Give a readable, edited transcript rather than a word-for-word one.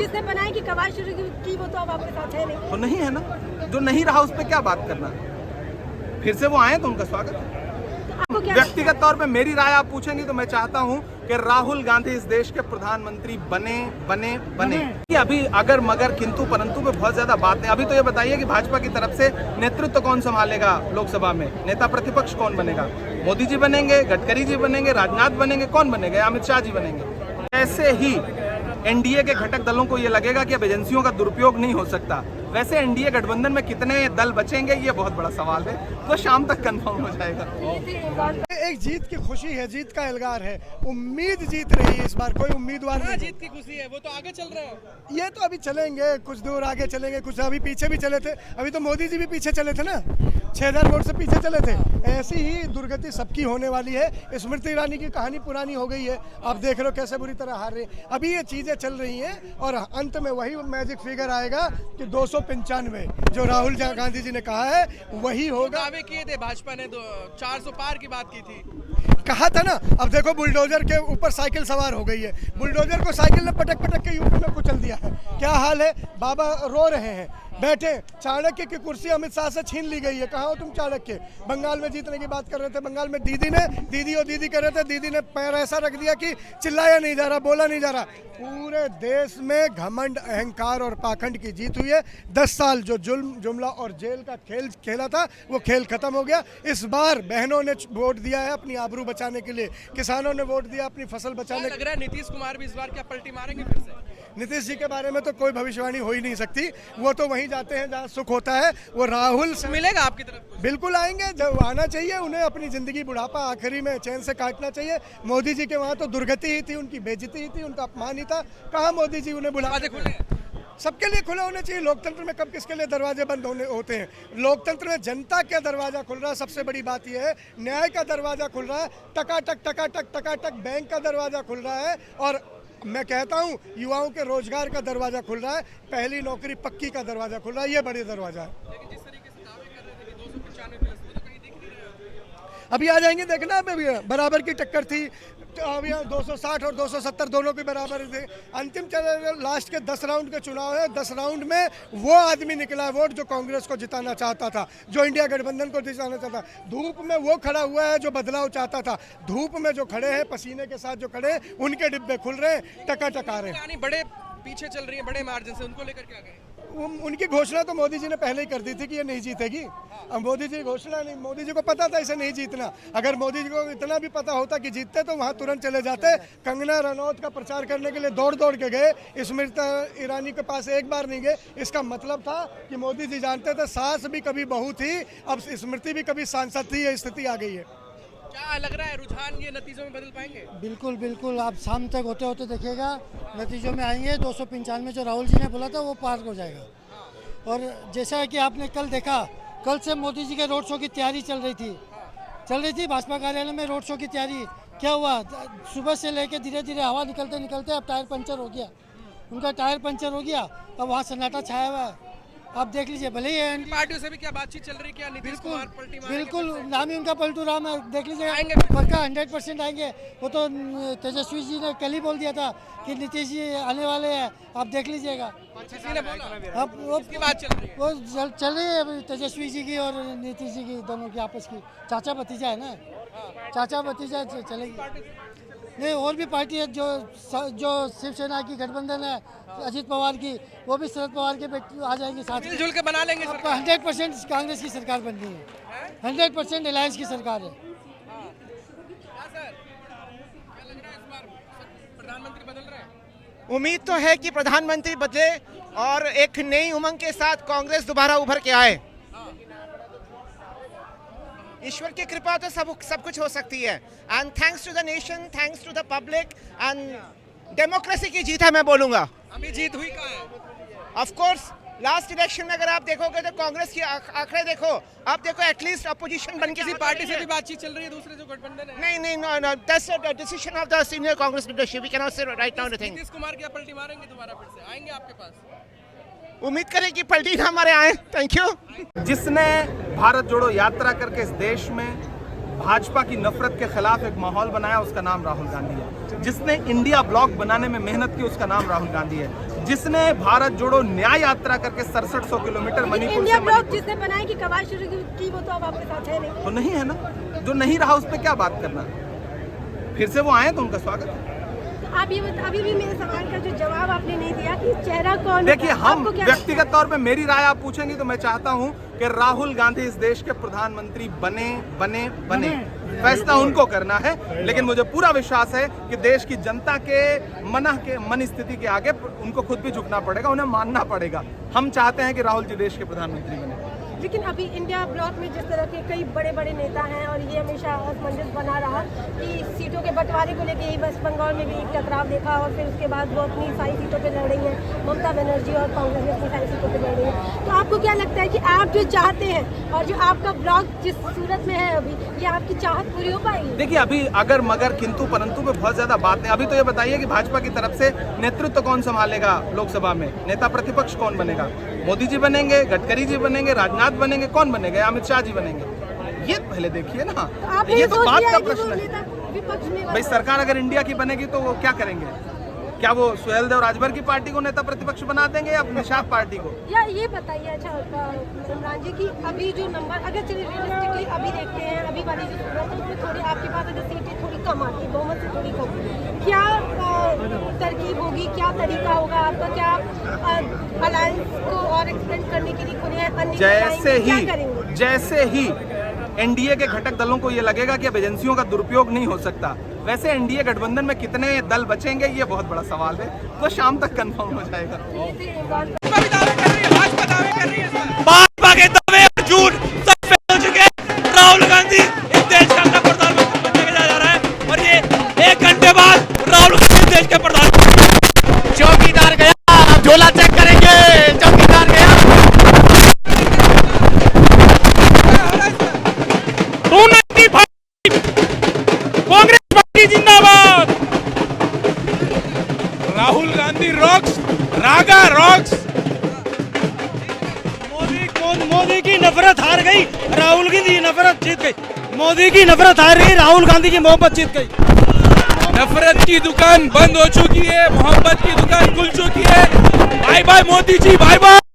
जिसने बनाई कि कवायद शुरू की वो तो अब आपके साथ है नहीं। तो नहीं है ना, जो नहीं रहा उस पर क्या बात करना। फिर से वो आए तो उनका स्वागत है। आपको क्या व्यक्तिगत तौर पे मेरी राय आप पूछेंगे तो मैं चाहता हूं कि राहुल गांधी इस देश के प्रधानमंत्री बने। कि अभी अगर मगर किंतु परंतु पे बहुत ज्यादा बात है। अभी तो ये बताइए कि भाजपा की तरफ से नेतृत्व कौन संभालेगा लोकसभा में, नेता प्रतिपक्ष कौन बनेगा? मोदी जी बनेंगे, गडकरी जी बनेंगे, राजनाथ बनेंगे, कौन बनेंगे? अमित शाह जी बनेंगे। ऐसे ही एनडीए के घटक दलों को ये लगेगा कि अब एजेंसियों का दुरुपयोग नहीं हो सकता। वैसे एनडीए गठबंधन में कितने दल बचेंगे ये बहुत बड़ा सवाल है, वो शाम तक कंफर्म हो जाएगा। एक जीत की खुशी है, जीत का एल्गार है, उम्मीद जीत रही है। इस बार कोई उम्मीदवार नहीं। जीत की खुशी है, वो तो आगे चल रहे हैं। ये तो अभी चलेंगे, कुछ दूर आगे चलेंगे, कुछ अभी पीछे भी चले थे। अभी तो मोदी जी भी पीछे चले थे ना, 6000 वोट से पीछे चले थे। ऐसी ही दुर्गति सबकी होने वाली है। स्मृति ईरानी की कहानी पुरानी हो गई है, आप देख रहे हो कैसे बुरी तरह हार रही है। अभी ये चीजें चल रही हैं और अंत में वही मैजिक फिगर आएगा कि 295 जो राहुल गांधी जी ने कहा है वही होगा। दावे किए थे भाजपा ने, 400 पार की बात की थी, कहा था ना। अब देखो बुलडोजर के ऊपर साइकिल सवार हो गई है। बुलडोजर को साइकिल ने पटक पटक के यूपी में कुचल दिया है। क्या हाल है, बाबा रो रहे हैं बैठे। चाणक्य की कुर्सी अमित शाह से छीन ली गई है। कहाँ हो तुम चाणक्य? बंगाल में जीतने की बात कर रहे थे, बंगाल में दीदी कर रहे थे, दीदी ने पैर ऐसा रख दिया कि चिल्लाया नहीं जा रहा, बोला नहीं जा रहा। पूरे देश में घमंड, अहंकार और पाखंड की जीत हुई है। 10 साल जो जुमला और जेल का खेल खेला था वो खेल खत्म हो गया। इस बार बहनों ने वोट दिया है अपनी आबरू बचाने के लिए, किसानों ने वोट दिया अपनी फसल बचाने। लग रहा है नीतीश कुमार भी इस बार क्या पलटी मारेंगे फिर से? नीतीश जी के बारे में तो कोई भविष्यवाणी हो ही नहीं सकती। वो तो वहीं जाते हैं जहाँ सुख होता है। वो राहुल से मिलेगा आपकी तरफ? बिल्कुल आएंगे, जब आना चाहिए उन्हें। अपनी जिंदगी बुढ़ापा आखिरी में चैन से काटना चाहिए। मोदी जी के वहाँ तो दुर्गति ही थी, उनकी बेइज्जती ही थी, उनका अपमान ही था। कहाँ मोदी जी उन्हें बुलाते? सबके लिए खुले होने चाहिए। लोकतंत्र में कब किसके लिए दरवाजे बंद होते हैं? लोकतंत्र में जनता का दरवाजा खुल रहा है। सबसे बड़ी बात यह है, न्याय का दरवाजा खुल रहा है। टकाटक बैंक का दरवाजा खुल रहा है। और मैं कहता हूं युवाओं के रोजगार का दरवाजा खुल रहा है। पहली नौकरी पक्की का दरवाजा खुल रहा है। ये बड़ी दरवाजा है। लेकिन जिस तरीके से दावे कर रहे थे कि 295 प्लस, वो तो कहीं दिख नहीं रहा। अभी आ जाएंगे, देखना अभी बराबर की टक्कर थी। तो अभी 260 और 270 दोनों की बराबर थे। अंतिम लास्ट के 10 राउंड के चुनाव है। 10 राउंड में वो आदमी निकला है वोट जो कांग्रेस को जिताना चाहता था, जो इंडिया गठबंधन को जिताना चाहता था। धूप में वो खड़ा हुआ है जो बदलाव चाहता था। धूप में जो खड़े हैं, पसीने के साथ जो खड़े हैं, उनके डिब्बे खुल रहे हैं, टकाटक आ रहे हैं। यानी बड़े पीछे चल रही है, बड़े मार्जिन से, उनको लेकर क्या कहें? उनकी घोषणा तो मोदी जी ने पहले ही कर दी थी कि ये नहीं जीतेगी। अब मोदी जी घोषणा नहीं, मोदी जी को पता था इसे नहीं जीतना। अगर मोदी जी को इतना भी पता होता कि जीतते तो वहाँ तुरंत चले जाते। कंगना रनौत का प्रचार करने के लिए दौड़ के गए। स्मृति ईरानी के पास एक बार नहीं गए। इसका मतलब था कि मोदी जी जानते थे सास भी कभी बहू थी, अब स्मृति भी कभी सांसद थी। ये स्थिति आ गई है। क्या लग रहा है, रुझान ये नतीजों में बदल पाएंगे? बिल्कुल आप शाम तक होते देखिएगा, नतीजों में आएंगे। 295 जो राहुल जी ने बोला था वो पार हो जाएगा। और जैसा है कि आपने कल देखा, कल से मोदी जी के रोड शो की तैयारी चल रही थी भाजपा कार्यालय में। रोड शो की तैयारी क्या हुआ, सुबह से लेके धीरे धीरे हवा निकलते अब टायर पंचर हो गया। उनका टायर पंचर हो गया, अब वहाँ सन्नाटा छाया हुआ है। आप देख लीजिए, भले ही पार्टियों से भी क्या बातचीत चल रही है? क्या नीतीश कुमार पलटी मारेंगे? बिल्कुल नाम ही उनका पलटू राम है। देख लीजिए, आएंगे पक्का 100% आएंगे। वो तो तेजस्वी जी ने कल ही बोल दिया था कि नीतीश जी आने वाले हैं, आप देख लीजिएगा। किसी ने बोला? अब वो किसकी बात चल रही है? वो चल रही है अभी तेजस्वी जी की और नीतीश जी की, दोनों की आपस की। चाचा भतीजा है ना, चाचा भतीजा चलेगी। नहीं, और भी पार्टी है जो शिवसेना की गठबंधन है अजित पवार की, वो भी शरद पवार के बेटे आ जाएंगे साथ में। मिलजुल के बना लेंगे सरकार। 100% कांग्रेस की सरकार बननी है। 100% अलायंस की सरकार है। प्रधानमंत्री बदल रहे हैं? उम्मीद तो है कि प्रधानमंत्री बदले और एक नई उमंग के साथ कांग्रेस दोबारा उभर के आए। ईश्वर की कृपा तो सब कुछ हो सकती है। And thanks to the nation, thanks to the public and democracy की जीत है, मैं बोलूंगा। अभी जीत हुई कहाँ है? ऑफ कोर्स लास्ट इलेक्शन में अगर आप देखोगे तो कांग्रेस की आंकड़े देखो, आप देखो एटलीस्ट अपोजिशन बन के किसी पार्टी से भी बातचीत चल रही है, दूसरे जो गठबंधन है? नहीं, no, that's a decision of the senior Congress leadership. We can not say right now anything. Nitish Kumar क्या पलटी मारेंगे दोबारा, फिर से आएंगे आपके पास? उम्मीद करें कि पलटी ना हमारे आए। Thank you. जिसने भारत जोड़ो यात्रा करके इस देश में भाजपा की नफरत के खिलाफ एक माहौल बनाया, उसका नाम राहुल गांधी है। जिसने इंडिया ब्लॉक बनाने में मेहनत की, उसका नाम राहुल गांधी है। जिसने भारत जोड़ो न्याय यात्रा करके 6700 किलोमीटर मणिपुर इंडिया से ब्लॉक मणिपुर जिसने बनाई कि कवायद शुरू की वो तो अब आपके साथ है नहीं। तो नहीं है ना, जो नहीं रहा उस पर क्या बात करना। फिर से वो आए तो उनका स्वागत है। तो आप ये अभी भी मेरे सवाल का जो जवाब आपने नहीं दिया कि चेहरा कौन। देखिए, हम आपको क्या व्यक्तिगत तौर पे मेरी राय आप पूछेंगे तो मैं चाहता हूं कि राहुल गांधी इस देश के प्रधानमंत्री बने। फैसला उनको करना है, लेकिन मुझे पूरा विश्वास है कि देश की जनता के मन स्थिति के आगे उनको खुद भी झुकना पड़ेगा, उन्हें मानना पड़ेगा। हम चाहते हैं कि राहुल जी देश के प्रधानमंत्री बने। लेकिन अभी इंडिया ब्लॉक में जिस तरह के कई बड़े बड़े नेता हैं और ये हमेशा असमंजस बना रहा कि सीटों के बंटवारे को लेकर ही वेस्ट बंगाल में भी एक टकराव देखा और फिर उसके बाद वो अपनी सारी सीटों पे लड़ रही हैं, ममता बनर्जी और कांग्रेस भी अपनी सारी सीटों पे लड़ रही हैं। तो आपको क्या लगता है कि आप जो चाहते हैं और जो आपका ब्लॉक जिस सूरत में है अभी, ये आपकी चाहत पूरी हो पाएगी? देखिए, अभी अगर मगर किंतु परंतु पे बहुत ज्यादा बात है। अभी तो ये बताइए कि भाजपा की तरफ से नेतृत्व कौन संभालेगा लोकसभा में, नेता प्रतिपक्ष कौन बनेगा? मोदी जी बनेंगे, गडकरी जी बनेंगे, राजनाथ बनेंगे, कौन बनेंगे? अमित शाह जी बनेंगे? ये पहले देखिए ना, तो आपने ये तो सोच बात लिया का है कि वो प्रश्न है। नेता विपक्ष में भाई, सरकार अगर इंडिया की बनेगी तो वो क्या करेंगे? क्या वो सुहेल देव राजभर की पार्टी को नेता प्रतिपक्ष बना देंगे या निषाद पार्टी को? या ये बताइए, अच्छा इमरान जी की अभी जो नंबर अगर चलिए रियलिस्टिकली अभी देखते हैं, अभी वाली जो सूरत है उसमें थोड़ी आपके पास अगर सीटें थोड़ी कम आती, बहुमत से थोड़ी कम, क्या तरकीब होगी, क्या तरीका होगा आपका, क्या अलायंस को और एक्सपेंड करने के लिए खुले अन्य जैसे ही एनडीए के घटक दलों को ये लगेगा कि अब एजेंसियों का दुरुपयोग नहीं हो सकता, वैसे एनडीए गठबंधन में कितने दल बचेंगे ये बहुत बड़ा सवाल है, तो शाम तक कंफर्म हो जाएगा। भाजपा भी दावे कर रही है, भाजपा दावे कर रही है। भाजपा के दावे और झूठ सब फेल हो चुके हैं। राहुल गांधी इस देश का अगला प्रधानमंत्री बनने जा रहा है और ये 1 घंटे बाद राहुल गांधी देश के प्रधानमंत्री। चौकीदार गया, अब झोला चेक करेंगे। चौकीदार गया। 295 कांग्रेस पार्टी जिंदाबाद। राहुल गांधी रॉक्स, रागा रॉक्स। मोदी की नफरत हार गई, राहुल गांधी की नफरत जीत गई। मोदी की नफरत हार गई, राहुल गांधी की मोहब्बत जीत गई। नफरत की दुकान बंद हो चुकी है, मोहब्बत की दुकान खुल चुकी है। Bye bye Modi ji, bye bye.